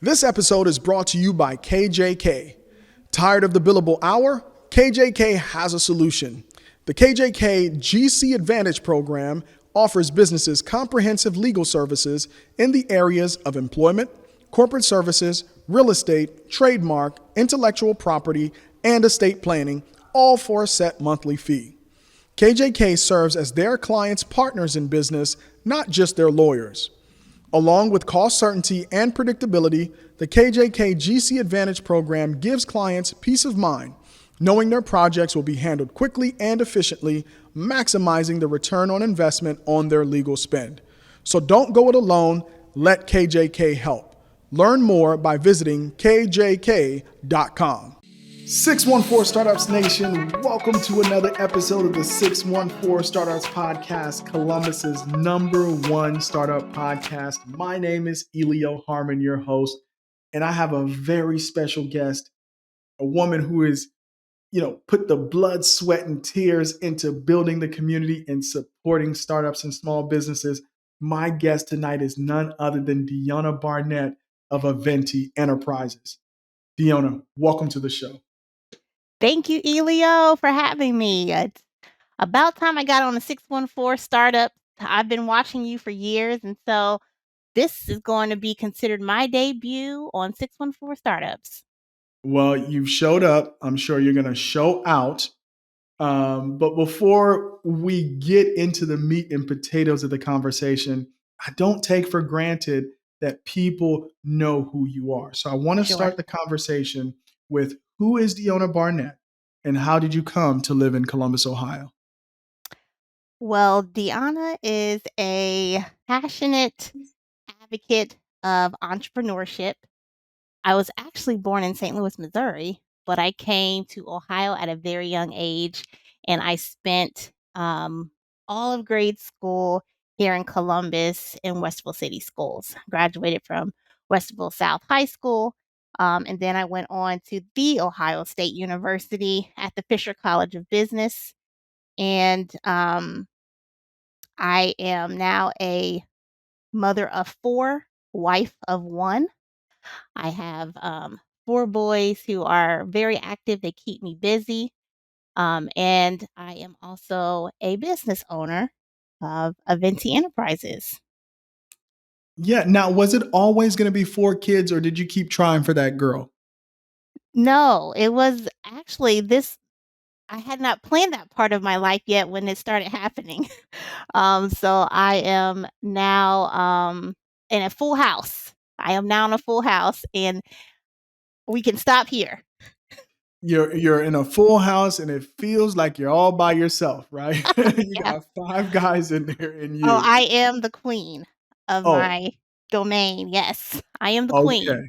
This episode is brought to you by KJK. Tired of the billable hour? KJK has a solution. The KJK GC Advantage program offers businesses comprehensive legal services in the areas of employment, corporate services, real estate, trademark, intellectual property, and estate planning, all for a set monthly fee. KJK serves as their clients' partners in business, not just their lawyers. Along with cost certainty and predictability, the KJK GC Advantage program gives clients peace of mind, knowing their projects will be handled quickly and efficiently, maximizing the return on investment on their legal spend. So don't go it alone, let KJK help. Learn more by visiting kjk.com. 614 Startups Nation, welcome to another episode of the 614 Startups Podcast, Columbus's #1 startup podcast. My name is Elio Harmon, your host, and I have a very special guest, a woman who is, put the blood, sweat, and tears into building the community and supporting startups and small businesses. My guest tonight is none other than Deonna Barnett of Aventi Enterprises. Deonna, welcome to the show. Thank you, Elio, for having me. It's about time I got on a 614 startup. I've been watching you for years, and so this is going to be considered my debut on 614 Startups. Well, you've showed up. I'm sure you're going to show out. But before we get into the meat and potatoes of the conversation, I don't take for granted that people know who you are. So I want to Sure. start the conversation with, who is Deonna Barnett and how did you come to live in Columbus, Ohio? Well, Deanna is a passionate advocate of entrepreneurship. I was actually born in St. Louis, Missouri, but I came to Ohio at a very young age, and I spent all of grade school here in Columbus in Westville City Schools. Graduated from Westville South High School, and then I went on to the Ohio State University at the Fisher College of Business, and I am now a mother of four, wife of one. I have 4 boys who are very active. They keep me busy. And I am also a business owner of Aventi Enterprises. Yeah. Now, was it always going to be 4 kids or did you keep trying for that girl? No, it was actually this. I had not planned that part of my life yet when it started happening. So I am now in a full house. I am now in a full house, and we can stop here. You're in a full house and it feels like you're all by yourself, right? You Yeah. got 5 guys in there and Oh, you. I am the queen of Oh, my domain. Yes, I am the queen. okay.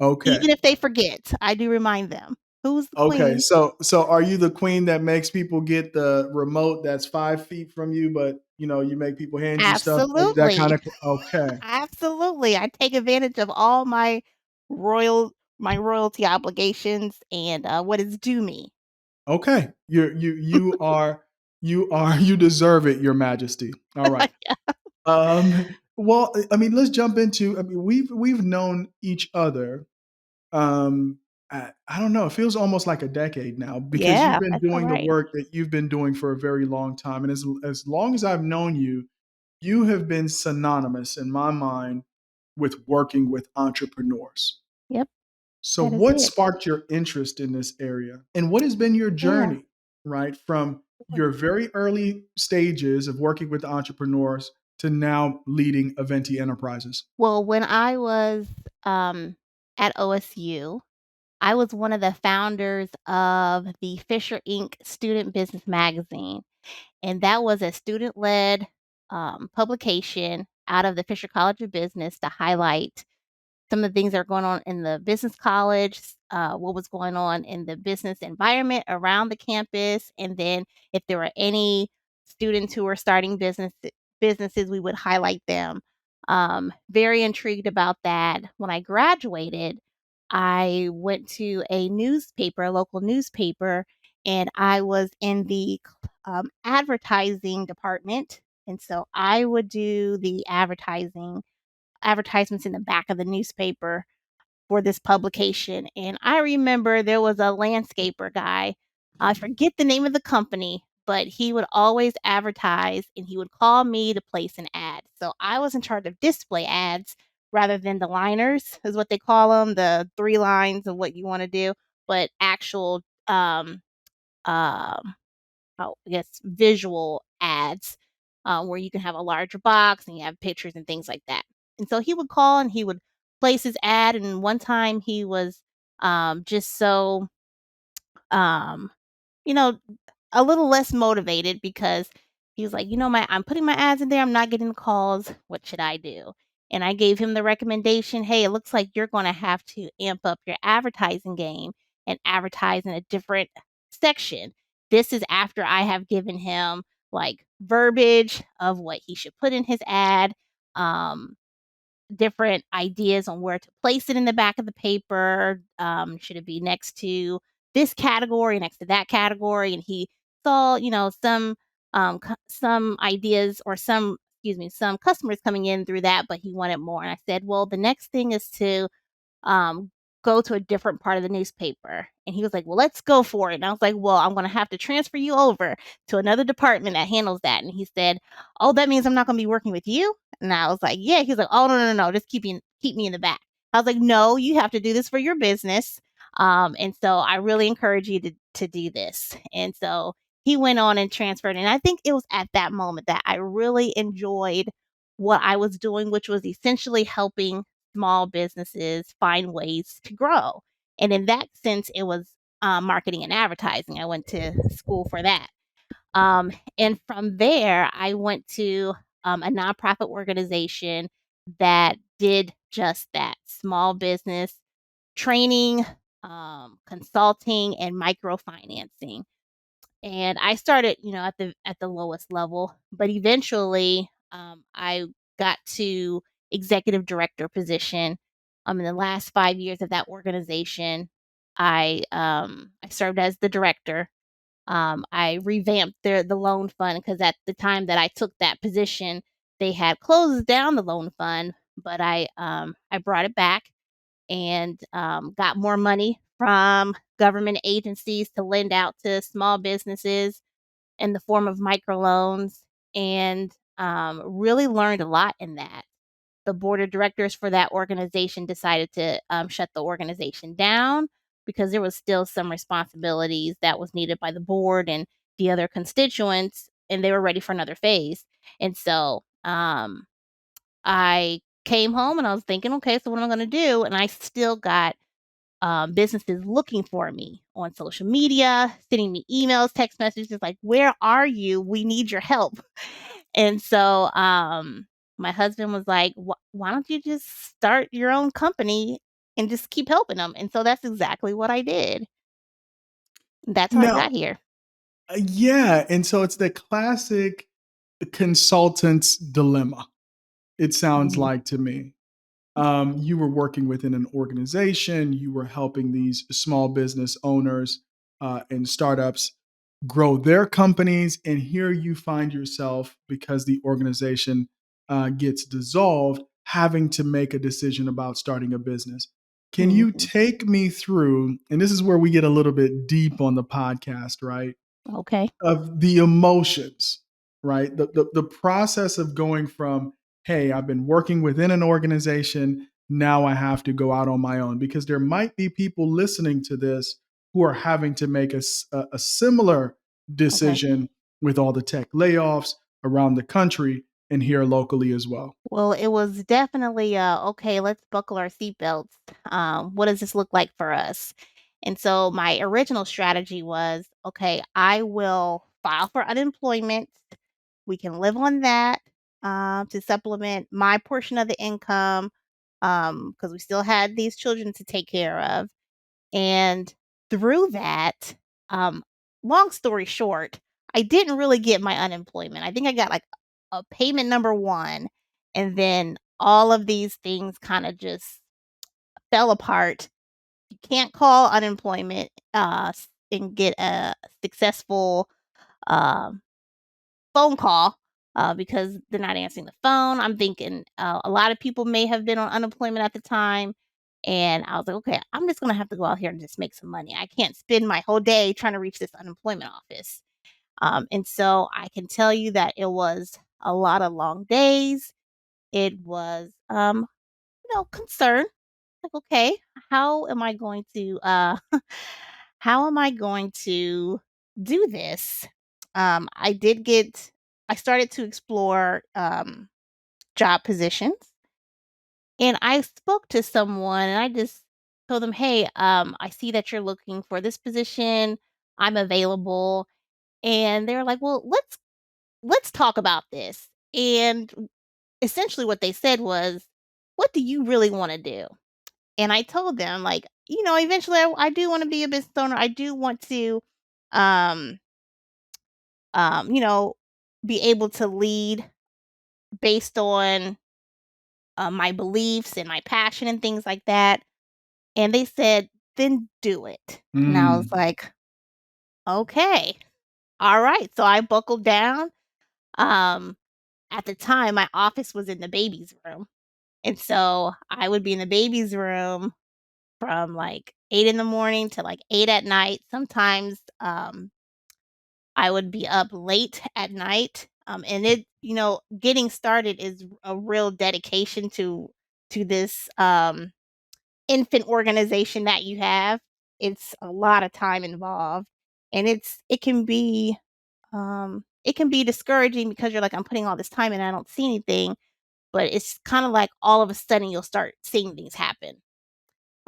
Okay. Even if they forget, I do remind them. Who's the Okay. queen? So are you the queen that makes people get the remote that's 5 feet from you, but you make people hand you stuff? That kind Absolutely. of. Okay. Absolutely. I take advantage of all royal my royalty obligations and what is due me. Okay. You deserve it, Your Majesty. All right. Well, I mean, let's jump into. I mean, we've known each other. I don't know. It feels almost like a decade now because you've Yeah, been that's all doing the right. work that you've been doing for a very long time, and as long as I've known you, you have been synonymous in my mind with working with entrepreneurs. Yep, So, that is what it. sparked your interest in this area, and what has been your Yeah. journey, right, from Sure. your very early stages of working with entrepreneurs to now leading Aventi Enterprises? Well, when I was at OSU, I was one of the founders of the Fisher Inc. Student Business Magazine, and that was a student-led, publication out of the Fisher College of Business to highlight some of the things that are going on in the business college, what was going on in the business environment around the campus, and then if there were any students who were starting businesses, we would highlight them. Very intrigued about that. When I graduated, I went to a newspaper, a local newspaper, and I was in the advertising department. And so I would do the advertisements in the back of the newspaper. for this publication. And I remember there was a landscaper guy. I forget the name of the company, but he would always advertise and he would call me to place an ad. So I was in charge of display ads rather than the liners, is what they call them, the 3 lines of what you want to do, but actual um I guess visual ads, where you can have a larger box and you have pictures and things like that. And so he would call and he would place his ad. And one time he was just so um, you know, a little less motivated because he was like, I'm putting my ads in there. I'm not getting the calls. What should I do? And I gave him the recommendation, hey, it looks like you're going to have to amp up your advertising game and advertise in a different section. This is after I have given him like verbiage of what he should put in his ad. Um, Different ideas on where to place it in the back of the paper. Should it be next to this category, next to that category? And he saw, some ideas or some customers coming in through that, but he wanted more. And I said, well, the next thing is to um, go to a different part of the newspaper. And he was like, well, let's go for it. And I was like, well, I'm going to have to transfer you over to another department that handles that. And he said, oh, that means I'm not going to be working with you. And I was like, yeah. He's like, oh, no, no, no, no. Just keep me in the back. I was like, no, you have to do this for your business. And so I really encourage you to do this. And so he went on and transferred. And I think it was at that moment that I really enjoyed what I was doing, which was essentially helping small businesses find ways to grow. And in that sense, it was marketing and advertising. I went to school for that. And from there, I went to a nonprofit organization that did just that, small business training, consulting, and microfinancing. And I started, at the lowest level, but eventually, I got to executive director position. In the last 5 years of that organization, I served as the director. I revamped the loan fund because at the time that I took that position, they had closed down the loan fund, but I brought it back and got more money from government agencies to lend out to small businesses in the form of microloans, and really learned a lot in that. The board of directors for that organization decided to shut the organization down because there was still some responsibilities that was needed by the board and the other constituents, and they were ready for another phase. And so I came home and I was thinking, okay, so what am I going to do? And I still got businesses looking for me on social media, sending me emails, text messages like, "Where are you? We need your help." And so my husband was like, "Why don't you just start your own company and just keep helping them?" And so that's exactly what I did. That's how I Now, got here. yeah, and so it's the classic consultant's dilemma, it sounds Mhm. like to me. You were working within an organization, you were helping these small business owners and startups grow their companies, and here you find yourself, because the organization gets dissolved, having to make a decision about starting a business. Can you Mhm. take me through, and this is where we get a little bit deep on the podcast, right? Okay. Of the emotions, right? The process of going from, hey, I've been working within an organization, now I have to go out on my own, because there might be people listening to this who are having to make a similar Okay. decision with all the tech layoffs around the country and here locally as well. Well, it was definitely okay, let's buckle our seatbelts. What does this look like for us? And so my original strategy was, okay, I will file for unemployment. We can live on that to supplement my portion of the income because we still had these children to take care of. And through that, um, long story short, I didn't really get my unemployment. I think I got like a payment number one, and then all of these things kind of just fell apart. You can't call unemployment and get a successful um, phone call because they're not answering the phone. I'm thinking a lot of people may have been on unemployment at the time, And I was like, okay, I'm just going to have to go out here and just make some money. I can't spend my whole day trying to reach this unemployment office. And so I can tell you that it was a lot of long days. It was, concern. Like, okay, how am I going to, how am I going to do this? I did get, I started to explore job positions, and I spoke to someone, and I just told them, hey, I see that you're looking for this position. I'm available. And they're like, well, let's talk about this. And essentially what they said was, what do you really want to do? And I told them, like, eventually I do want to be a business owner. I do want to, um, um, you know, be able to lead based on my beliefs and my passion and things like that. And they said, then do it. And I was Mm. like, okay, all right. So I buckled down. Um, at the time, my office was in the baby's room. And so I would be in the baby's room from like 8 in the morning to like 8 at night. Sometimes I would be up late at night. And getting started is a real dedication to this infant organization that you have. It's a lot of time involved, and it can be discouraging because you're like, I'm putting all this time and I don't see anything. But it's kind of like all of a sudden you'll start seeing things happen.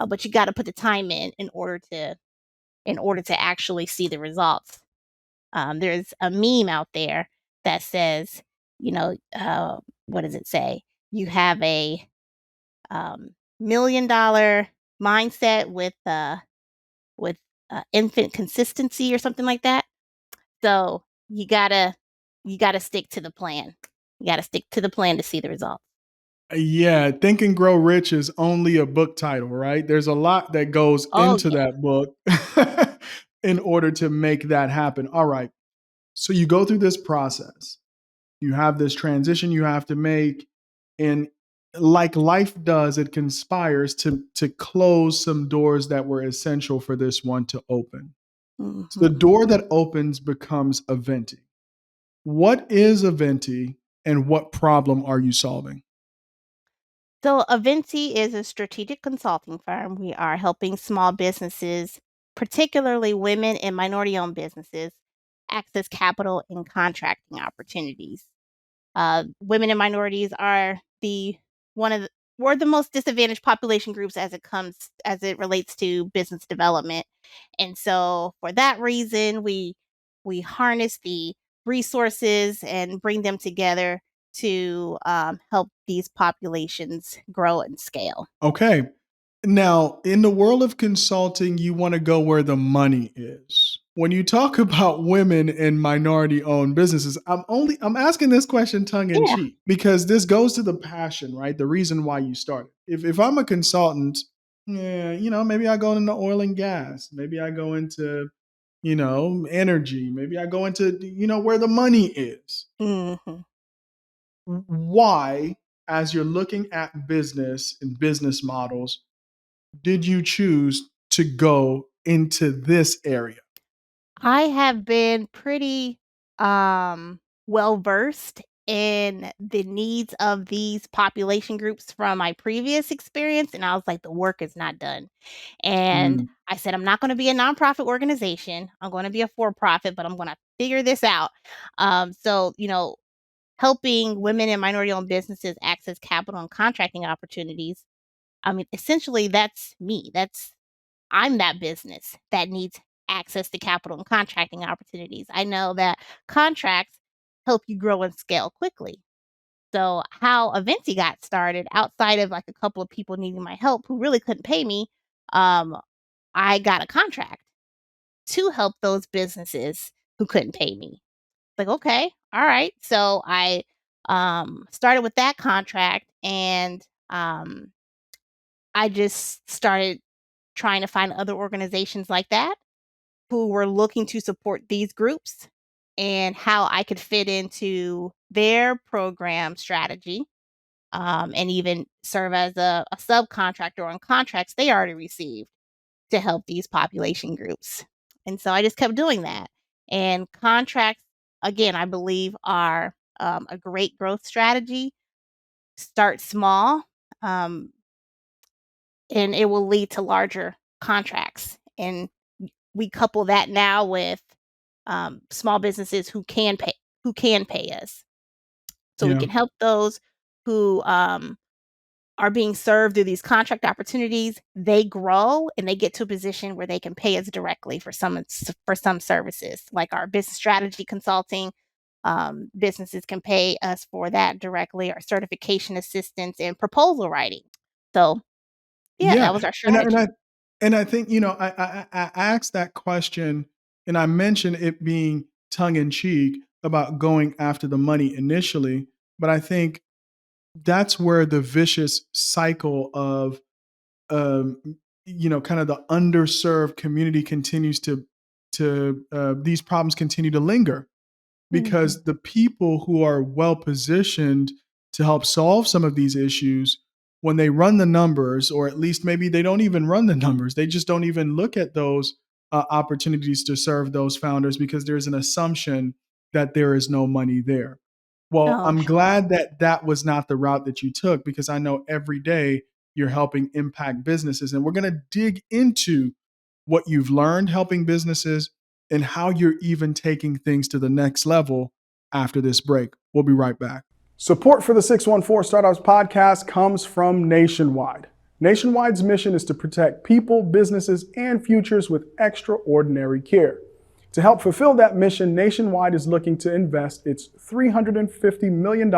But you got to put the time in order to actually see the results. There's a meme out there that says, what does it say? You have a $1 million mindset with infant consistency or something like that. So you gotta stick to the plan. You gotta stick to the plan to see the results. Yeah, Think and Grow Rich is only a book title, right? There's a lot that goes Oh into yeah. that book in order to make that happen. All right. So you go through this process. You have this transition you have to make, and like life does, it conspires to close some doors that were essential for this one to open. So the hmm door that opens becomes Aventi. What is Aventi, and what problem are you solving? So Aventi is a strategic consulting firm. We are helping small businesses, particularly women and minority-owned businesses, access capital and contracting opportunities. Women and minorities are the one of the we're the most disadvantaged population groups as it relates to business development. And so for that reason, we harness the resources and bring them together to help these populations grow and scale. Okay. Now, in the world of consulting, you want to go where the money is. When you talk about women and minority owned businesses, I'm asking this question tongue in Yeah. cheek because this goes to the passion, right? The reason why you started. If I'm a consultant, yeah, maybe I go into oil and gas, maybe I go into, energy, maybe I go into, where the money is. hmm Why, as you're looking at business and business models, did you choose to go into this area? I have been pretty well versed in the needs of these population groups from my previous experience, and I was like, the work is not done. And Mm. I said, I'm not going to be a nonprofit organization. I'm going to be a for profit, but I'm going to figure this out. So, helping women and minority owned businesses access capital and contracting opportunities. I mean, essentially, that's me. I'm that business that needs access to capital and contracting opportunities. I know that contracts help you grow and scale quickly. So, how Aventi got started, outside of like a couple of people needing my help who really couldn't pay me, um, I got a contract to help those businesses who couldn't pay me. Like, okay, all right. So I started with that contract, and I just started trying to find other organizations like that who were looking to support these groups and how I could fit into their program strategy. and even serve as a subcontractor on contracts they already received to help these population groups. And so I just kept doing that. And contracts, again, I believe are a great growth strategy. Start small, um, and it will lead to larger contracts. And we couple that now with small businesses who can pay us. So we Yeah. can help those who are being served through these contract opportunities. They grow and they get to a position where they can pay us directly for some services, like our business strategy consulting. Businesses can pay us for that directly, our certification assistance and proposal writing. So yeah, that Yeah. was our And I, and I strategy. and I think, I asked that question and I mentioned it being tongue in cheek about going after the money initially, but I think that's where the vicious cycle of um, kind of the underserved community continues to these problems continue to linger Mhm. because the people who are well positioned to help solve some of these issues, when they run the numbers, or at least maybe they don't even run the numbers, they just don't even look at those opportunities to serve those founders because there's an assumption that there is no money there. Well, Oh, I'm sure. glad that that was not the route that you took because I know every day you're helping impact businesses. And we're going to dig into what you've learned helping businesses and how you're even taking things to the next level after this break. We'll be right back. Support for the 614 Startups podcast comes from Nationwide. Nationwide's mission is to protect people, businesses, and futures with extraordinary care. To help fulfill that mission, Nationwide is looking to invest its $350 million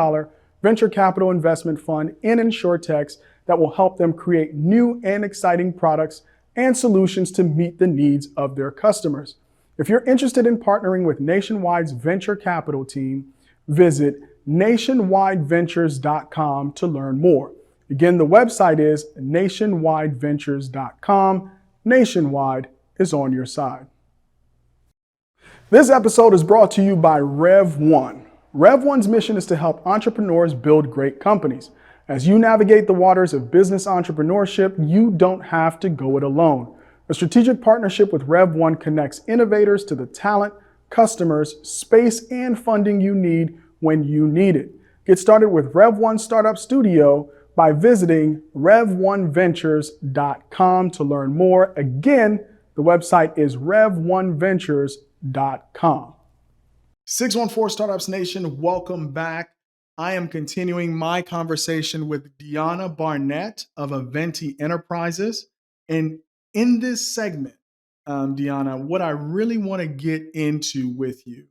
venture capital investment fund in insurtechs that will help them create new and exciting products and solutions to meet the needs of their customers. If you're interested in partnering with Nationwide's venture capital team, visit nationwideventures.com to learn more. Again, the website is nationwideventures.com. Nationwide is on your side. This episode is brought to you by Rev1. Rev1's mission is to help entrepreneurs build great companies. As you navigate the waters of business entrepreneurship, you don't have to go it alone. A strategic partnership with Rev1 connects innovators to the talent, customers, space, and funding you need when you need it. Get started with Rev1 Startup Studio by visiting rev1ventures.com to learn more. Again, the website is rev1ventures.com. 614 Startups Nation, welcome back. I am continuing my conversation with Deonna Barnett of Aventi Enterprises. And in this segment, Deonna, what I really want to get into with you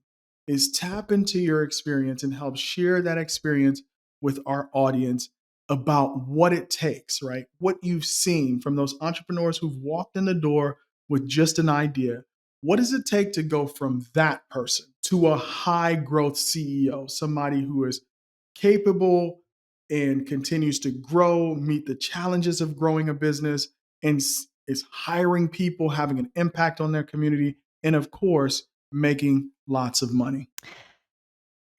is tap into your experience and help share that experience with our audience about what it takes, right? What you've seen from those entrepreneurs who've walked in the door with just an idea. What does it take to go from that person to a high growth CEO, somebody who is capable and continues to grow, meet the challenges of growing a business, and is hiring people, having an impact on their community, and of course, making lots of money?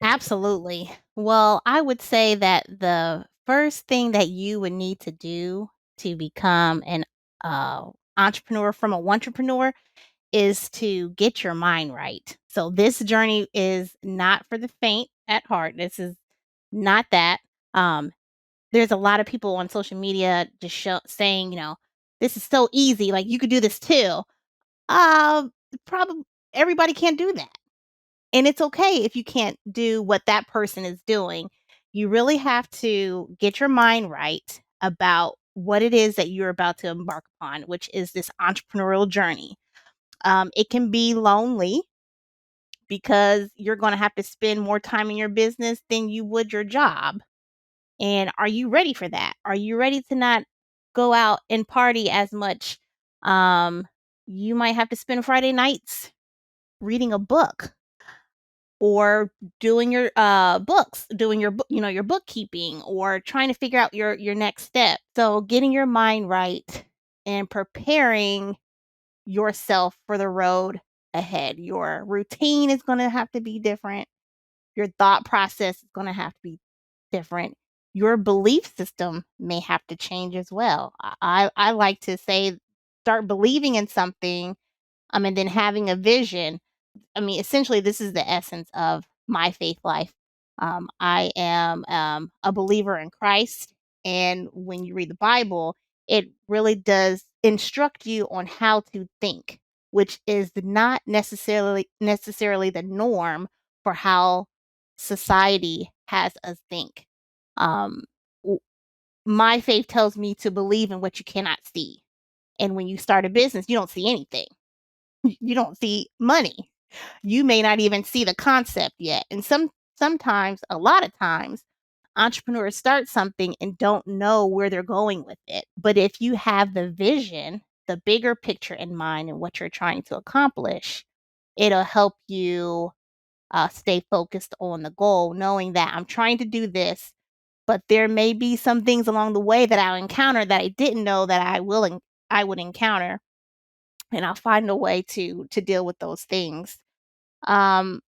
Absolutely. Well, I would say that the first thing that you would need to do to become an entrepreneur from a entrepreneur is to get your mind right. So this journey is not for the faint at heart. This is not that. Um, there's a lot of people on social media just saying, this is so easy. Like you could do this too. Uh, Probably everybody can't do that. And it's okay if you can't do what that person is doing. You really have to get your mind right about what it is that you're about to embark upon, which is this entrepreneurial journey. It can be lonely because you're going to have to spend more time in your business than you would your job. And are you ready for that? Are you ready to not go out and party as much? Um, you might have to spend Friday nights reading a book or doing your books, doing your your bookkeeping or trying to figure out your next step. So getting your mind right and preparing yourself for the road ahead. Your routine is going to have to be different. Your thought process is going to have to be different. your belief system may have to change as well. I like to say, start believing in something, and then having a vision. I mean, essentially, this is the essence of my faith life. I am a believer in Christ, and when you read the Bible, it really does instruct you on how to think, which is not necessarily the norm for how society has us think. Um, w- my faith tells me to believe in what you cannot see, and when you start a business, you don't see anything. You don't see money. You may not even see the concept yet. And sometimes, a lot of times, entrepreneurs start something and don't know where they're going with it. But if you have the vision, the bigger picture in mind and what you're trying to accomplish, it'll help you stay focused on the goal, knowing that I'm trying to do this, but there may be some things along the way that I'll encounter that I didn't know that I would encounter, and I'll find a way to deal with those things. Um,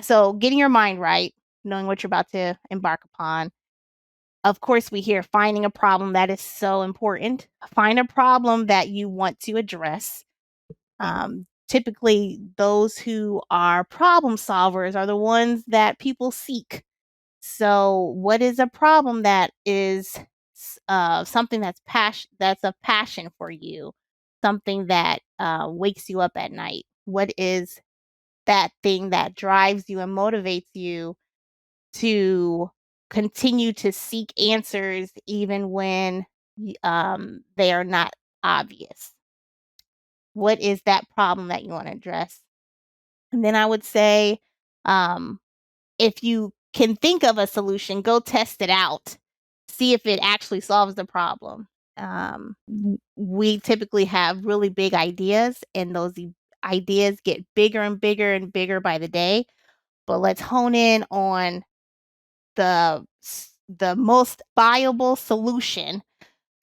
so getting your mind right, knowing what you're about to embark upon. Of course, we hear finding a problem. That is so important. Find a problem that you want to address. Typically, those who are problem solvers are the ones that people seek. So, what is a problem that is something that's a passion for you, something that wakes you up at night? What is that thing that drives you and motivates you to continue to seek answers even when they are not obvious? What is that problem that you want to address? And then I would say, um, if you can think of a solution, go test it out. See if it actually solves the problem. We typically have really big ideas, and those ideas get bigger and bigger and bigger by the day. But let's hone in on the most viable solution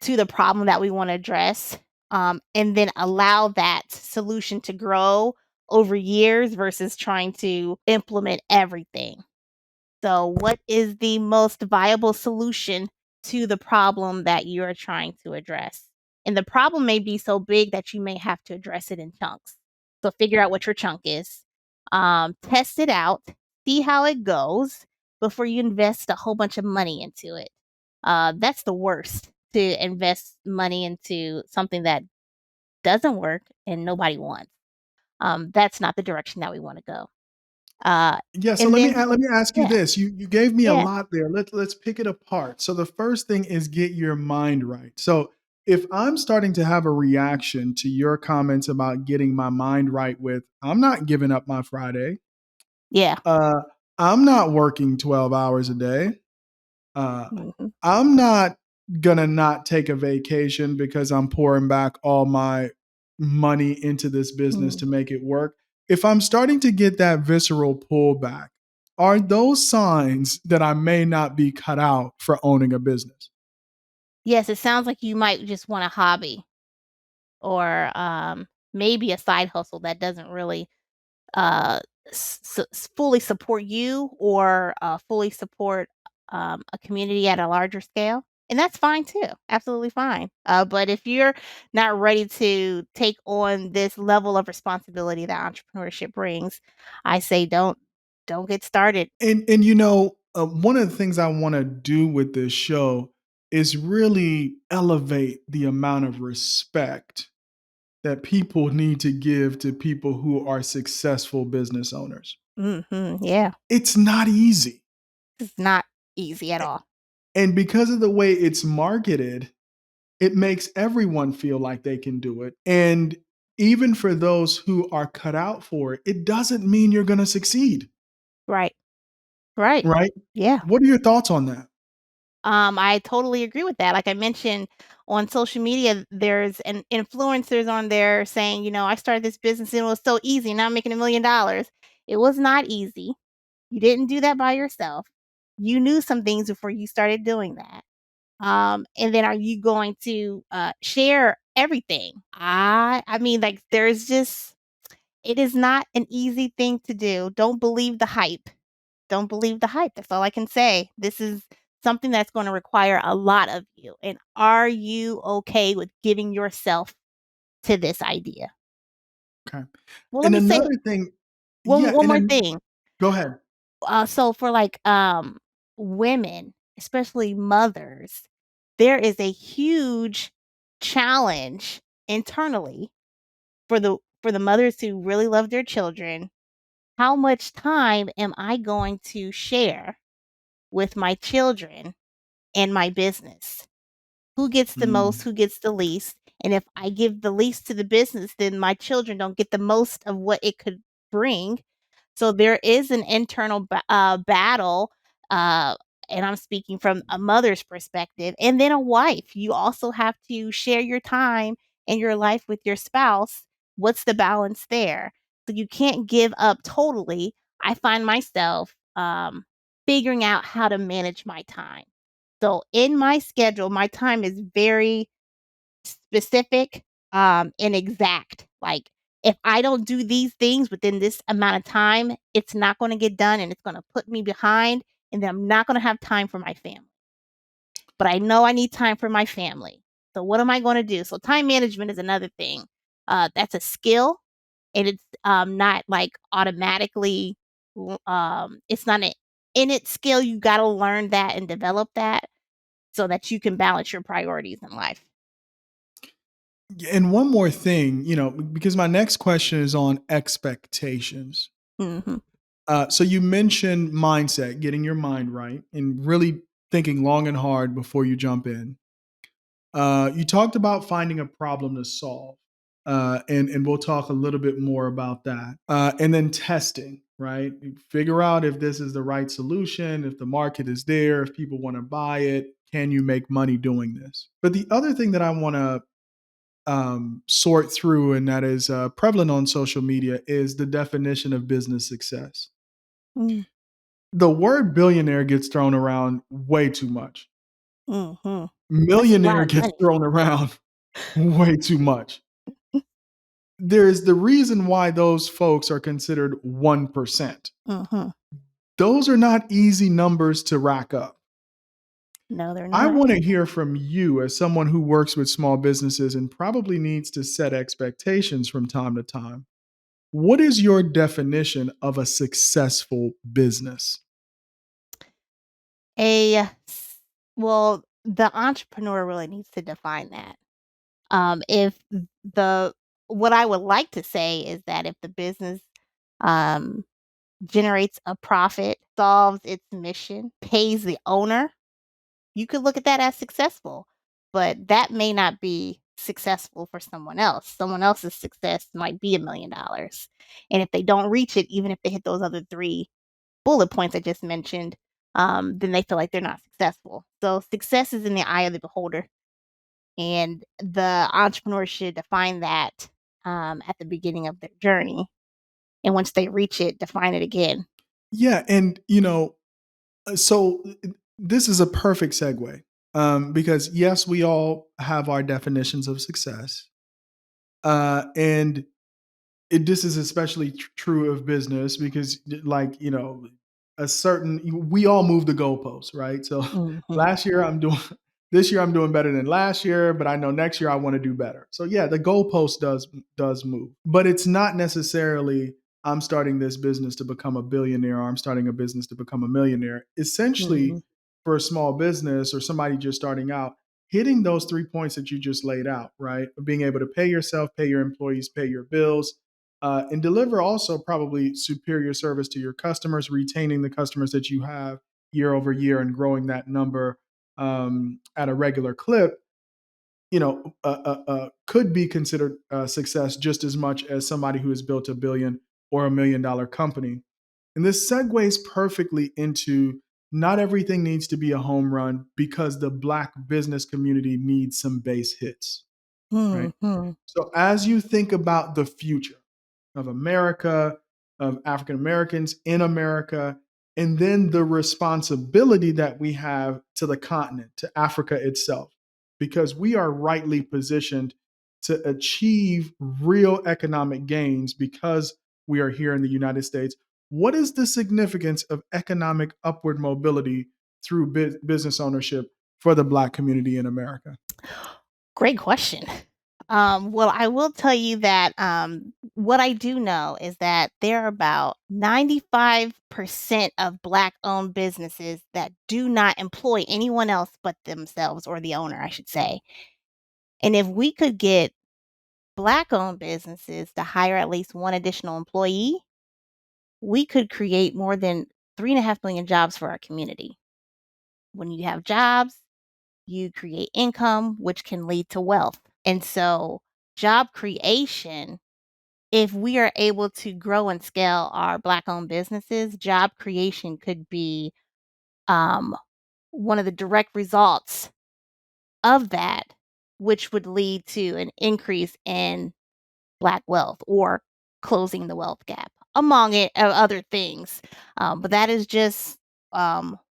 to the problem that we want to address, and then allow that solution to grow over years versus trying to implement everything. So, what is the most viable solution to the problem that you're trying to address? And the problem may be so big that you may have to address it in chunks. So, figure out what your chunk is, test it out, see how it goes before you invest a whole bunch of money into it. That's the worst, to invest money into something that doesn't work and nobody wants. That's not the direction that we want to go. Uh, Yeah, so and then, let me ask you yeah, this. You gave me a yeah, lot there. Let's pick it apart. So the first thing is get your mind right. So if I'm starting to have a reaction to your comments about getting my mind right with, I'm not giving up my Friday. yeah. Uh, I'm not working 12 hours a day. Uh, Mhm, I'm not gonna not take a vacation because I'm pouring back all my money into this business to mhm. make it work. If I'm starting to get that visceral pullback, are those signs that I may not be cut out for owning a business? Yes, it sounds like you might just want a hobby, or, maybe a side hustle that doesn't really, uh, fully support you, or, fully support, a community at a larger scale, and that's fine too, absolutely fine. But if you're not ready to take on this level of responsibility that entrepreneurship brings, I say don't get started. And one of the things I want to do with this show is really elevate the amount of respect that people need to give to people who are successful business owners. Mhm, yeah. It's not easy. It's not easy at A- all. And because of the way it's marketed, it makes everyone feel like they can do it. And even for those who are cut out for it, it doesn't mean you're going to succeed, Right, right. right? Yeah. What are your thoughts on that? I totally agree with that. Like I mentioned, on social media, there's an influencers on there saying, I started this business and it was so easy. Now I'm making $1 million. It was not easy. You didn't do that by yourself. You knew some things before you started doing that. And then are you going to share everything? I mean, like it is not an easy thing to do. Don't believe the hype. Don't believe the hype. That's all I can say. This is something that's going to require a lot of you. And are you okay with giving yourself to this idea? Okay. Well, let And me say another thing, one yeah, one and more then thing. go ahead. So for like women, especially mothers, there is a huge challenge internally for the mothers who really love their children. How much time am I going to share with my children and my business? Who gets the most, Mm. who gets the least? And if I give the least to the business, then my children don't get the most of what it could bring. So there is an internal battle, uh, and I'm speaking from a mother's perspective, and then a wife. You also have to share your time and your life with your spouse. What's the balance there? So you can't give up totally. I find myself figuring out how to manage my time. So in my schedule, my time is very specific, and exact. Like, if I don't do these things within this amount of time, it's not gonna get done and it's gonna put me behind, and then I'm not gonna have time for my family. But I know I need time for my family. So what am I gonna do? So time management is another thing. That's a skill, and it's, not, like, automatically it's not an innate skill. You gotta learn that and develop that so that you can balance your priorities in life. And one more thing, because my next question is on expectations. Mhm. So you mentioned mindset, getting your mind right, and really thinking long and hard before you jump in. You talked about finding a problem to solve, and we'll talk a little bit more about that. And then testing, right? You figure out if this is the right solution, if the market is there, if people want to buy it. Can you make money doing this? But the other thing that I want to sort through, and that is prevalent on social media, is the definition of business success. Mm, The word billionaire gets thrown around way too much. mhm. That's a lot Millionaire of gets money. thrown around way too much. There's the reason why those folks are considered 1%. Mhm. Those are not easy numbers to rack up. No, they're I not. want to hear from you as someone who works with small businesses and probably needs to set expectations from time to time. What is your definition of a successful business? A s Well, the entrepreneur really needs to define that. If the What I would like to say is that if the business, um, generates a profit, solves its mission, pays the owner, you could look at that as successful, but that may not be successful for someone else. Someone else's success might be $1,000,000. And if they don't reach it, even if they hit those other 3 bullet points I just mentioned, then they feel like they're not successful. So success is in the eye of the beholder, and the entrepreneur should define that, at the beginning of their journey. And once they reach it, define it again. Yeah, and this is a perfect segue, because yes, we all have our definitions of success, and this is especially true of business because, like, a certain we all move the goalposts, right? So Mhm, last year I'm doing this year I'm doing better than last year, but I know next year I want to do better. So yeah, the goalpost does move, but it's not necessarily I'm starting this business to become a billionaire or I'm starting a business to become a millionaire. Essentially, mhm, for a small business or somebody just starting out, hitting those 3 points that you just laid out, right? Being able to pay yourself, pay your employees, pay your bills, and deliver also probably superior service to your customers, retaining the customers that you have year over year and growing that number at a regular clip, could be considered success just as much as somebody who has built a billion or $1 million company. And this segues perfectly into not everything needs to be a home run because the Black business community needs some base hits, right? mhm, So as you think about the future of America, of African Americans in America, and then the responsibility that we have to the continent, to Africa itself, because we are rightly positioned to achieve real economic gains because we are here in the United States. What is the significance of economic upward mobility through business ownership for the Black community in America? Great question. Well, I will tell you that what I do know is that there are about 95% of Black owned businesses that do not employ anyone else but themselves, or the owner, I should say. And if we could get Black owned businesses to hire at least one additional employee, we could create more than 3.5 million jobs for our community. When you have jobs, you create income, which can lead to wealth. And so, job creation, if we are able to grow and scale our Black owned businesses, job creation could be um, one of the direct results of that, which would lead to an increase in Black wealth or closing the wealth gap, among other things. But that is just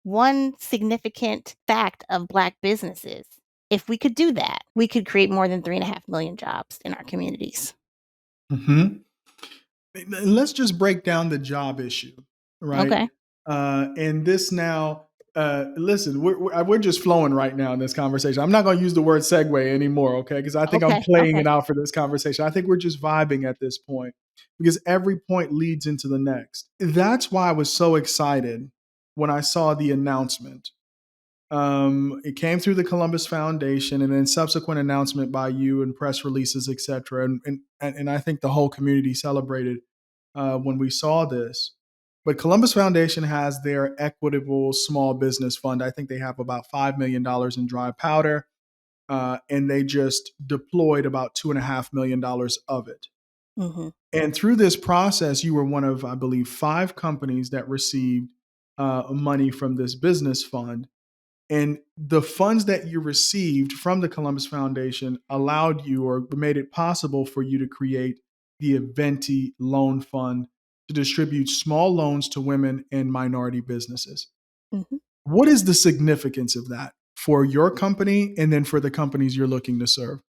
one significant fact of Black businesses. If we could do that, we could create more than 3.5 million jobs in our communities. Mm-hmm. Let's just break down the job issue, right? Okay. And this now, listen, we're just flowing right now in this conversation. I'm not going to use the word segue anymore, okay? Because I think I'm Okay. playing Okay. it out for this conversation. I think we're just vibing at this point because every point leads into the next. That's why I was so excited when I saw the announcement. It came through the Columbus Foundation, and then subsequent announcement by you and press releases, et cetera. And I think the whole community celebrated when we saw this. But Columbus Foundation has their Equitable Small Business Fund. I think they have about $5 million in dry powder, and they just deployed about $2.5 million of it. Hmm. And through this process, you were one of, I believe, 5 companies that received money from this business fund. And the funds that you received from the Columbus Foundation allowed you or made it possible for you to create the Aventi Loan Fund to distribute small loans to women and minority businesses. Hmm. What is the significance of that for your company and then for the companies you're looking to serve?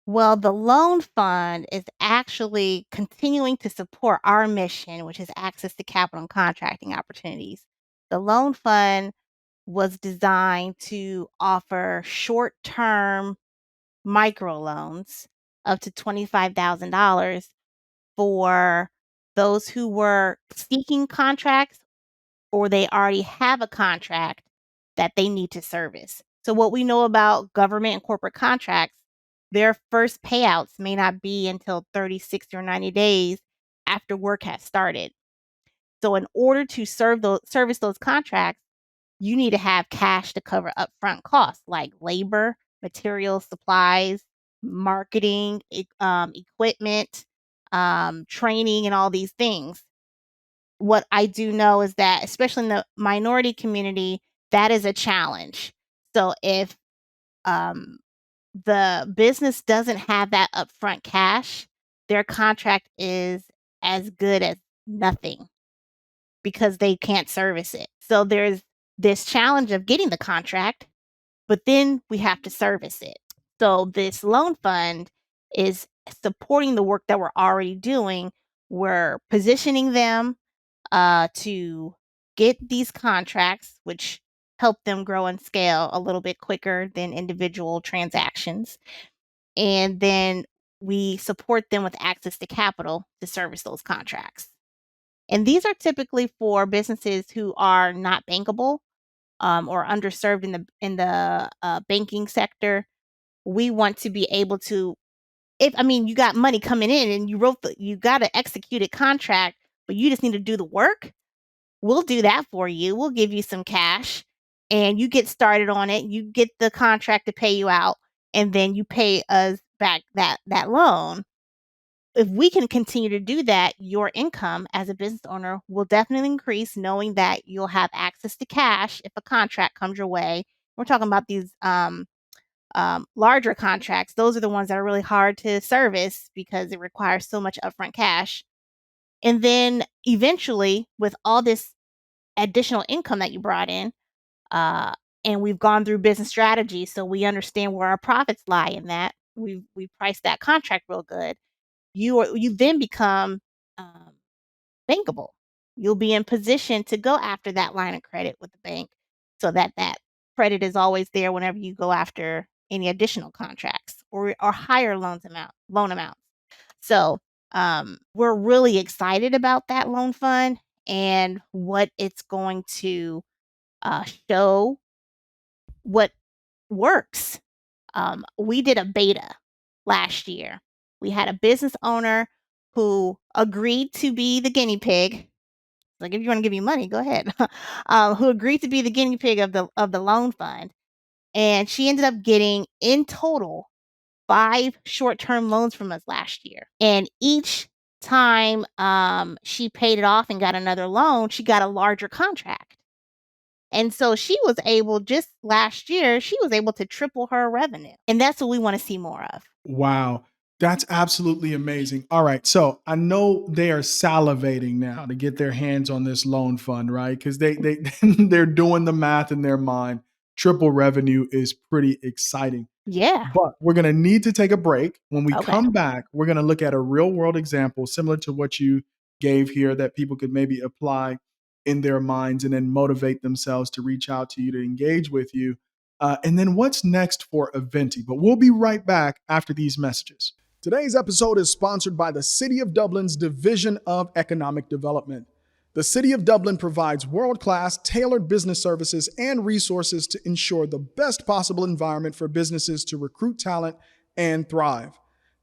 Well, the loan fund is actually continuing to support our mission, which is access to capital and contracting opportunities. The loan fund was designed to offer short-term microloans up to $25,000 for those who were seeking contracts or they already have a contract that they need to service. So what we know about government and corporate contracts, their first payouts may not be until 30, 60, or 90 days after work has started. So in order to service those contracts, you need to have cash to cover upfront costs like labor, materials, supplies, marketing, equipment, training, and all these things. What I do know is that, especially in the minority community, that is a challenge. So if um, the business doesn't have that upfront cash, their contract is as good as nothing because they can't service it. So there's this challenge of getting the contract, but then we have to service it. So this loan fund is supporting the work that we're already doing. We're positioning them to get these contracts, which help them grow and scale a little bit quicker than individual transactions. And then we support them with access to capital to service those contracts. And these are typically for businesses who are not bankable or underserved in the banking sector. We want to be able to, if I mean, you got money coming in and you got to execute a contract, but you just need to do the work. We'll do that for you. We'll give you some cash and you get started on it. You get the contract to pay you out and then you pay us back that loan. If we can continue to do that, your income as a business owner will definitely increase knowing that you'll have access to cash if a contract comes your way. We're talking about these larger contracts. Those are the ones that are really hard to service because it requires so much upfront cash. And then eventually, with all this additional income that you brought in, uh, and we've gone through business strategy, so we understand where our profits lie in that. We priced that contract real good. You then become um, bankable. You'll be in position to go after that line of credit with the bank. so that that credit is always there whenever you go after any additional contracts or higher loan amounts. So, we're really excited about that loan fund and what it's going to show what works. We did a beta last year. We had a business owner who agreed to be the guinea pig. Like, if you want to give me money, go ahead. Who agreed to be the guinea pig of the loan fund, and she ended up getting in total 5 short-term loans from us last year. And each time she paid it off and got another loan, she got a larger contract. And so she was able, just last year, she was able to triple her revenue. And that's what we want to see more of. Wow. That's absolutely amazing. All right. So I know they are salivating now to get their hands on this loan fund, right? Because they they're doing the math in their mind. Triple revenue is pretty exciting. Yeah. But we're going to need to take a break. When we Okay. come back, we're going to look at a real world example similar to what you gave here that people could maybe apply in their minds and then motivate themselves to reach out to you to engage with you. And then what's next for Aventi? But we'll be right back after these messages. Today's episode is sponsored by the City of Dublin's Division of Economic Development. The City of Dublin provides world-class, tailored business services and resources to ensure the best possible environment for businesses to recruit talent and thrive.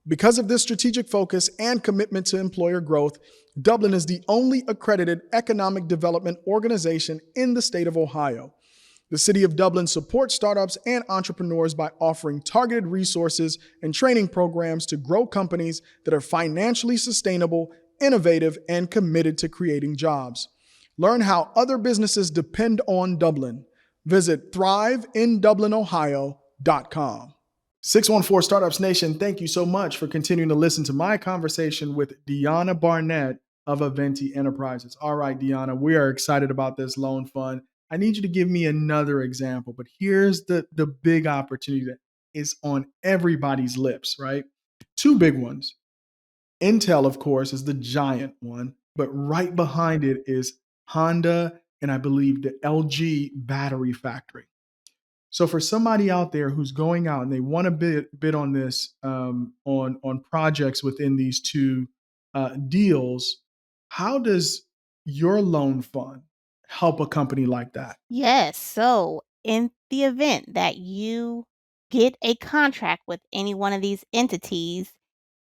Because of this strategic focus and commitment to employer growth, Dublin is the only accredited economic development organization in the state of Ohio. The City of Dublin supports startups and entrepreneurs by offering targeted resources and training programs to grow companies that are financially sustainable, innovative, and committed to creating jobs. Learn how other businesses depend on Dublin. Visit thriveindublinohio.com. 614 Startups Nation, thank you so much for continuing to listen to my conversation with Deonna Barnett of Aventi Enterprises. All right, Deonna, we are excited about this loan fund. I need you to give me another example, but here's the big opportunity that is on everybody's lips, right? Two big ones. Intel, of course, is the giant one, but right behind it is Honda and I believe the LG battery factory. So for somebody out there who's going out and they want to bid on this on projects within these two deals, how does your loan fund help a company like that? Yes. So, in the event that you get a contract with any one of these entities,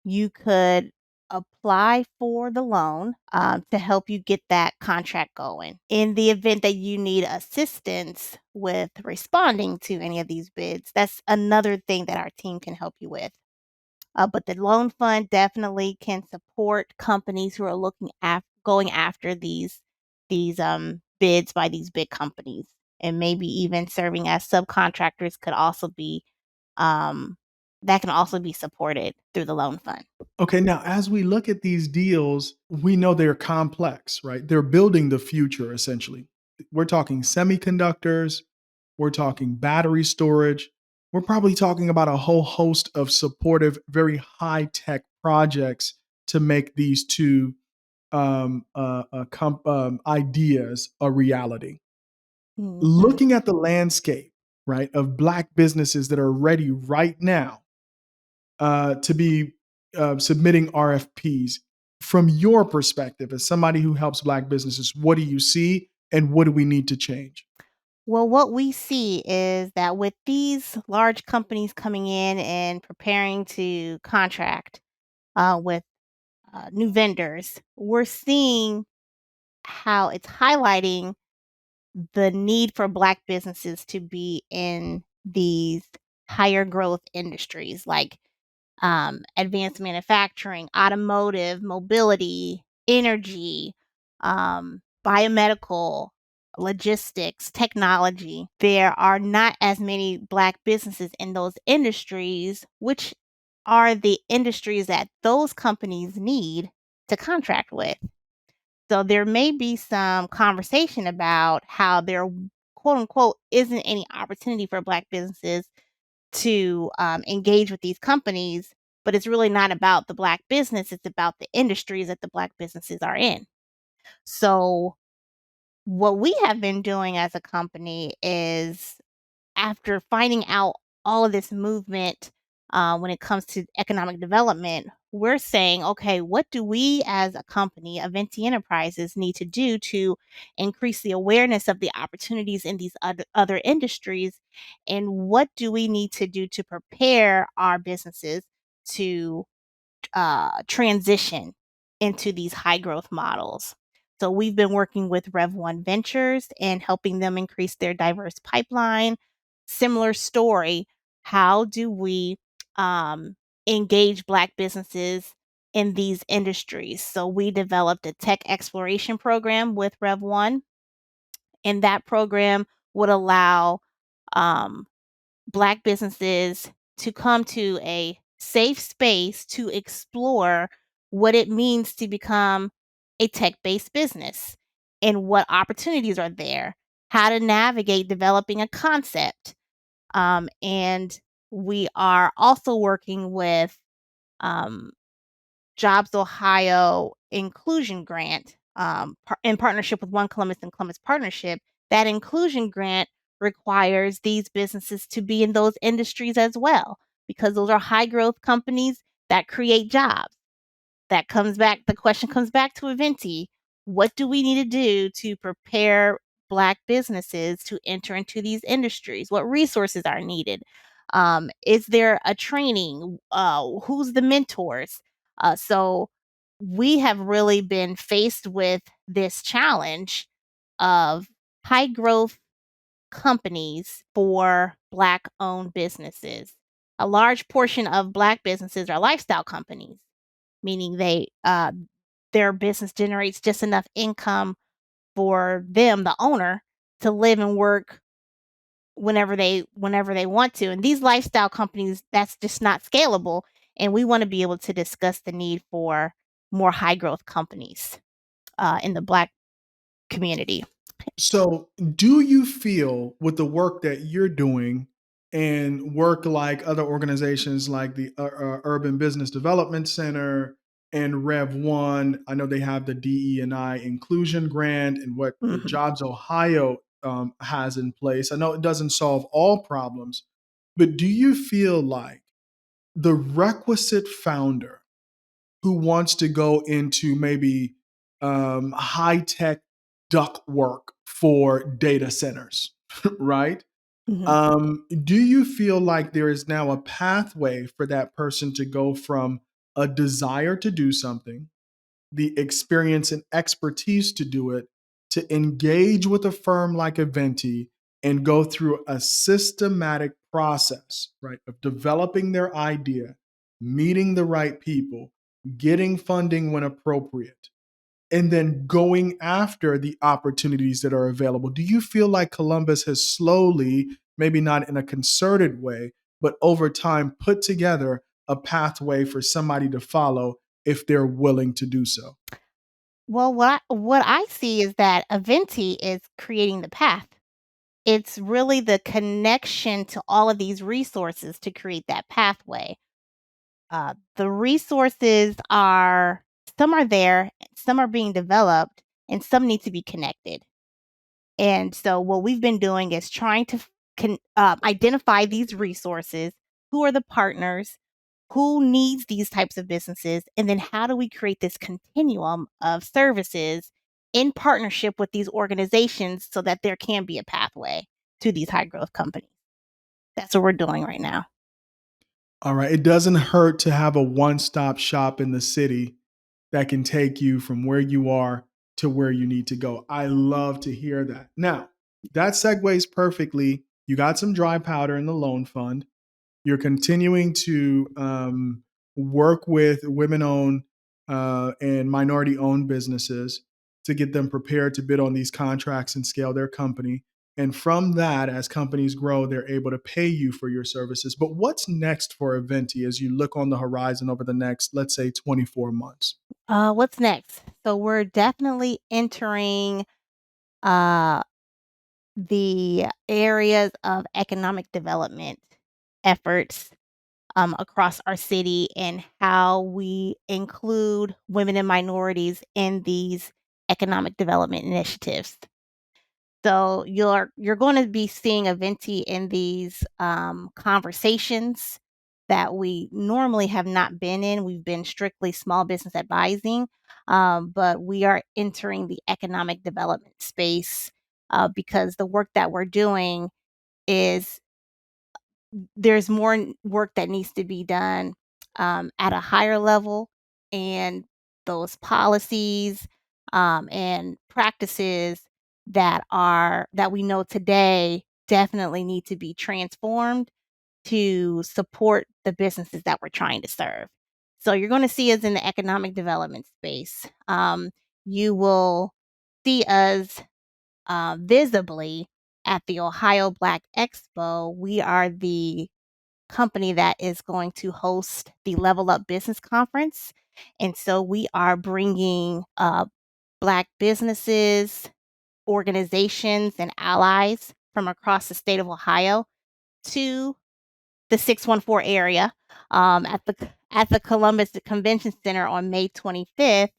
you could apply for the loan to help you get that contract going. In the event that you need assistance with responding to any of these bids, that's another thing that our team can help you with. But the loan fund definitely can support companies who are looking at going after these bids by these big companies, and maybe even serving as subcontractors could also be um, that can also be supported through the loan fund. Okay, now as we look at these deals, we know they're complex, right? They're building the future essentially. We're talking semiconductors, we're talking battery storage, we're probably talking about a whole host of supportive, very high tech projects to make these two ideas a reality. Mhm. Looking at the landscape, right, of Black businesses that are ready right now to be submitting RFPs. From your perspective, as somebody who helps Black businesses, what do you see and what do we need to change? Well, what we see is that with these large companies coming in and preparing to contract with new vendors, we're seeing how it's highlighting the need for Black businesses to be in these higher growth industries like advanced manufacturing, automotive, mobility, energy, biomedical, logistics, technology. There are not as many Black businesses in those industries, which are the industries that those companies need to contract with. So there may be some conversation about how there, quote unquote, isn't any opportunity for Black businesses to engage with these companies, but it's really not about the Black business. It's about the industries that the Black businesses are in. So what we have been doing as a company is, after finding out all of this movement, when it comes to economic development, we're saying, okay, what do we as a company, Aventi Enterprises, need to do to increase the awareness of the opportunities in these other industries? And what do we need to do to prepare our businesses to transition into these high growth models? So we've been working with Rev1 Ventures and helping them increase their diverse pipeline. Similar story. How do we um, engage Black businesses in these industries? So we developed a tech exploration program with Rev1, and that program would allow um, Black businesses to come to a safe space to explore what it means to become a tech-based business and what opportunities are there, how to navigate developing a concept. And we are also working with um, Jobs Ohio Inclusion Grant, in partnership with One Columbus and Columbus Partnership. That inclusion grant requires these businesses to be in those industries as well, because those are high growth companies that create jobs. The question comes back to Aventi. What do we need to do to prepare Black businesses to enter into these industries? What resources are needed? Is there a training? Who's the mentors? So we have really been faced with this challenge of high growth companies for Black owned businesses. A large portion of Black businesses are lifestyle companies, meaning their business generates just enough income for them, the owner, to live and work whenever they want to. And these lifestyle companies, that's just not scalable. And we want to be able to discuss the need for more high growth companies in the Black community. So, do you feel with the work that you're doing and work like other organizations like the Urban Business Development Center and Rev One? I know they have the DE&I Inclusion Grant and what Mhm. Jobs Ohio has in place. I know it doesn't solve all problems, but do you feel like the requisite founder who wants to go into maybe high tech duct work for data centers, right? Mhm. Do you feel like there is now a pathway for that person to go from a desire to do something, the experience and expertise to do it, to engage with a firm like Aventi and go through a systematic process, right, of developing their idea, meeting the right people, getting funding when appropriate, and then going after the opportunities that are available? Do you feel like Columbus has slowly, maybe not in a concerted way, but over time put together a pathway for somebody to follow if they're willing to do so? Well, what I see is that Aventi is creating the path. It's really the connection to all of these resources to create that pathway. The resources are, some are there, some are being developed, and some need to be connected. And so what we've been doing is trying to identify these resources. Who are the partners? Who needs these types of businesses? And then how do we create this continuum of services in partnership with these organizations so that there can be a pathway to these high growth companies? That's what we're doing right now. All right. It doesn't hurt to have a one stop shop in the city that can take you from where you are to where you need to go. I love to hear that. Now, that segues perfectly. You got some dry powder in the loan fund. You're continuing to work with women owned and minority owned businesses to get them prepared to bid on these contracts and scale their company. And from that, as companies grow, they're able to pay you for your services. But what's next for Aventi as you look on the horizon over the next, let's say, 24 months? What's next? So we're definitely entering uh, the areas of economic development efforts across our city, and how we include women and minorities in these economic development initiatives. So you're going to be seeing Aventi in these conversations that we normally have not been in. We've been strictly small business advising, but we are entering the economic development space because the work that we're doing is there's more work that needs to be done at a higher level, and those policies and practices that we know today definitely need to be transformed to support the businesses that we're trying to serve. So you're going to see us in the economic development space. You will see us visibly at the Ohio Black Expo. We are the company that is going to host the Level Up Business Conference. And so we are bringing Black businesses, organizations, and allies from across the state of Ohio to the 614 area at the Columbus Convention Center on May 25th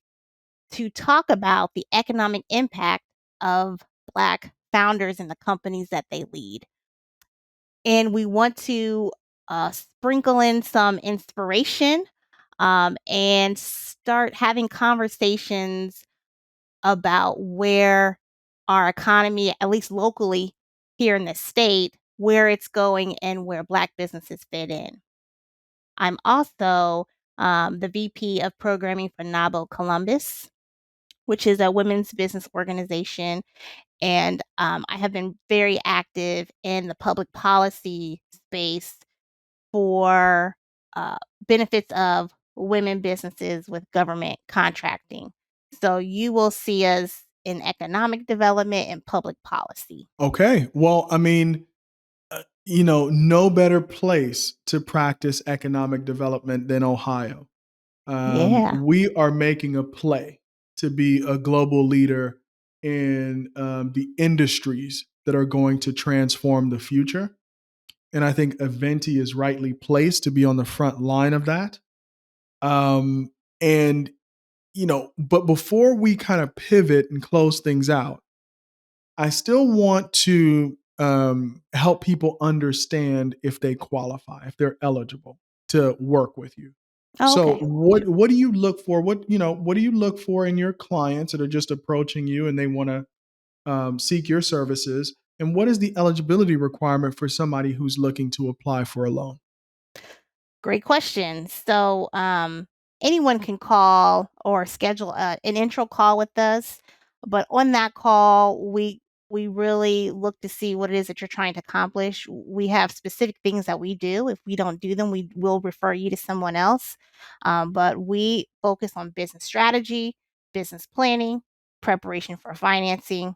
to talk about the economic impact of Black founders and the companies that they lead. And we want to sprinkle in some inspiration and start having conversations about where our economy, at least locally here in the state, where it's going and where Black businesses fit in. I'm also the VP of programming for NABO Columbus, which is a women's business organization. And I have been very active in the public policy space for uh, benefits of women businesses with government contracting. So you will see us in economic development and public policy. Okay. Well, I mean, no better place to practice economic development than Ohio. Yeah. We are making a play to be a global leader in the industries that are going to transform the future. And I think Aventi is rightly placed to be on the front line of that. Um, and, but before we kind of pivot and close things out, I still want to help people understand if they qualify, if they're eligible to work with you. Oh, So okay. what do you look for? What do you look for in your clients that are just approaching you and they want to seek your services? And what is the eligibility requirement for somebody who's looking to apply for a loan? Great question. So, anyone can call or schedule an intro call with us, but on that call, we really look to see what it is that you're trying to accomplish. We have specific things that we do. If we don't do them, we will refer you to someone else. But we focus on business strategy, business planning, preparation for financing,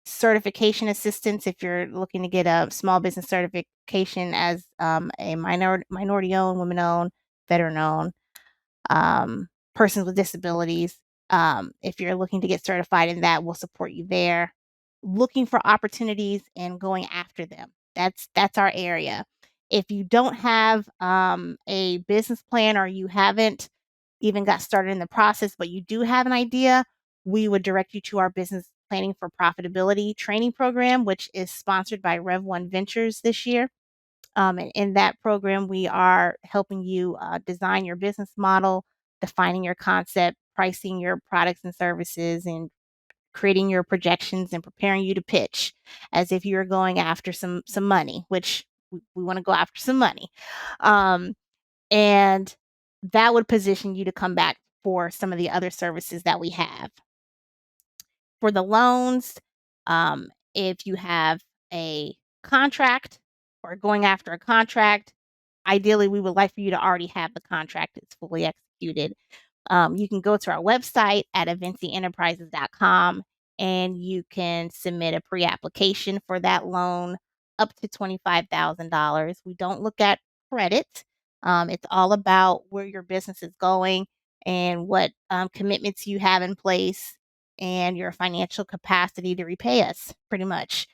certification assistance if you're looking to get a small business certification as a minority owned, women owned, veteran owned, persons with disabilities. If you're looking to get certified in that, we'll support you there. Looking for opportunities and going after them. That's our area. If you don't have a business plan or you haven't even got started in the process, but you do have an idea, we would direct you to our business planning for profitability training program, which is sponsored by Rev One Ventures this year. And in that program, we are helping you design your business model, defining your concept, pricing your products and services, and creating your projections and preparing you to pitch as if you're going after some money, which we want to go after some money. Um, and that would position you to come back for some of the other services that we have. For the loans, if you have a contract or going after a contract, ideally we would like for you to already have the contract. It's fully executed. You can go to our website at aventienterprises.com and you can submit a pre-application for that loan up to $25,000. We don't look at credit. It's all about where your business is going and what commitments you have in place and your financial capacity to repay us, pretty much.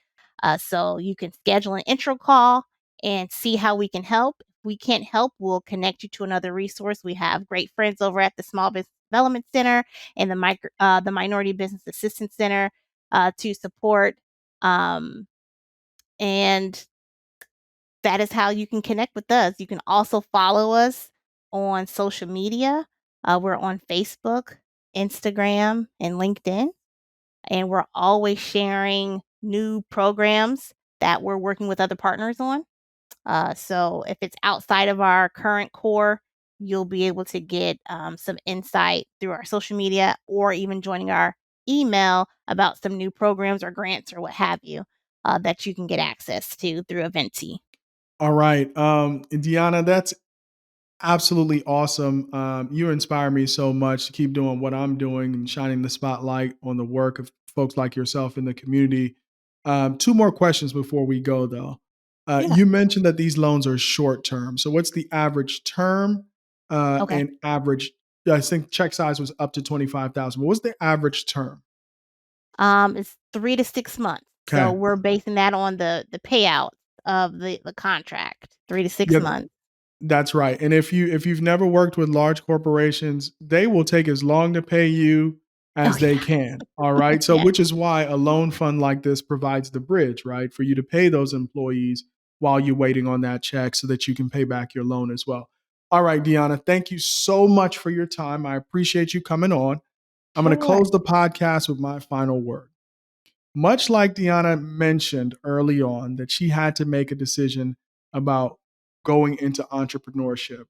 So you can schedule an intro call and see how we can help. If we can't help, we'll connect you to another resource. We have great friends over at the Small Business Development Center and the Minority Business Assistance Center to support Um, and that is how you can connect with us. You can also follow us on social media. We're on Facebook, Instagram, and LinkedIn, and we're always sharing new programs that we're working with other partners on. So if it's outside of our current core, you'll be able to get some insight through our social media or even joining our email about some new programs or grants or what have you that you can get access to through Aventi. All right. Deonna, that's absolutely awesome. You inspire me so much to keep doing what I'm doing and shining the spotlight on the work of folks like yourself in the community. Two more questions before we go, though. Yeah. You mentioned that these loans are short term. So, what's the average term Okay. and average? I think check size was up to 25,000. What was the average term? It's 3 to 6 months. So Okay. we're basing that on the payout of the contract. 3 to 6 Yeah, months. that's right. And if you've never worked with large corporations, they will take as long to pay you Oh as they yeah. can. All right. So Yeah. which is why a loan fund like this provides the bridge, right? For you to pay those employees while you're waiting on that check so that you can pay back your loan as well. All right, Deonna, thank you so much for your time. I appreciate you coming on. I'm going to Sure. close the podcast with my final word. Much like Deonna mentioned early on that she had to make a decision about going into entrepreneurship,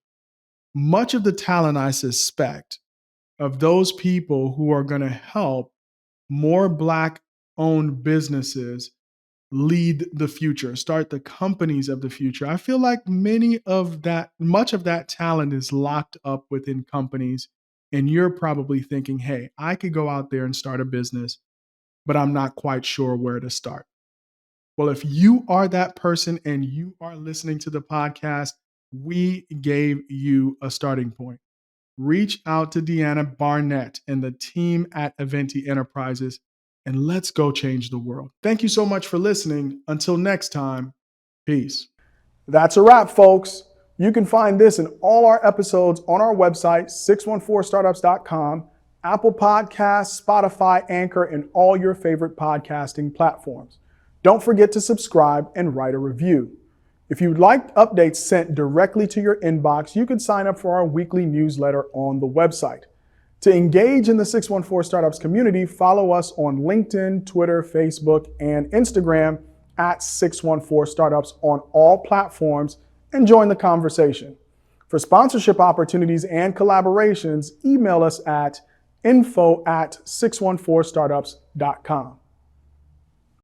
much of the talent I suspect of those people who are going to help more Black owned businesses lead the future, start the companies of the future. I feel like much of that talent is locked up within companies. And you're probably thinking, hey, I could go out there and start a business, but I'm not quite sure where to start. Well, if you are that person and you are listening to the podcast, we gave you a starting point. Reach out to Deonna Barnett and the team at Aventi Enterprises, and let's go change the world. Thank you so much for listening. Until next time, peace. That's a wrap, folks. You can find this and all our episodes on our website, 614startups.com, Apple Podcasts, Spotify, Anchor, and all your favorite podcasting platforms. Don't forget to subscribe and write a review. If you'd like updates sent directly to your inbox, you can sign up for our weekly newsletter on the website. To engage in the 614 Startups community, follow us on LinkedIn, Twitter, Facebook, and Instagram at 614 Startups on all platforms and join the conversation. For sponsorship opportunities and collaborations, email us at info@614startups.com.